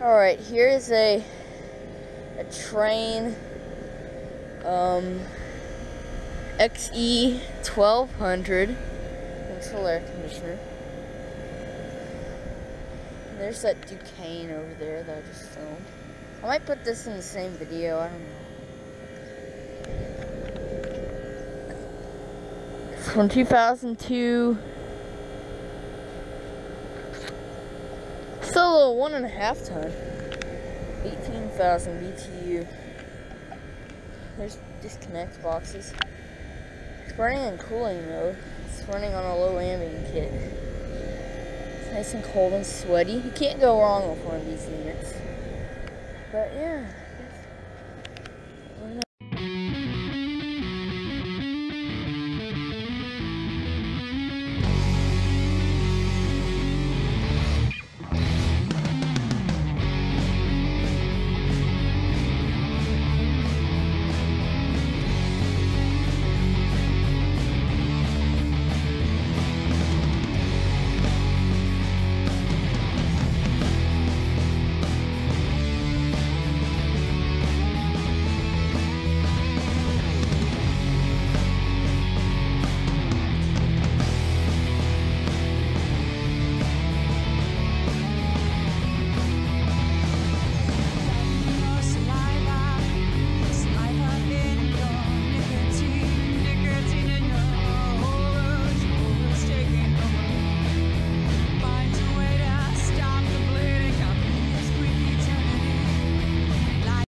Alright, here is a Trane XE1200 Central Air Conditioner. And there's that Duquesne over there that I just filmed. I might put this in the same video, I don't know. It's from 2002. Still a little 1.5 ton. 18,000 BTU. There's disconnect boxes. It's running in cooling mode. It's running on a low ambient kit. It's nice and cold and sweaty. You can't go wrong with one of these units. But yeah.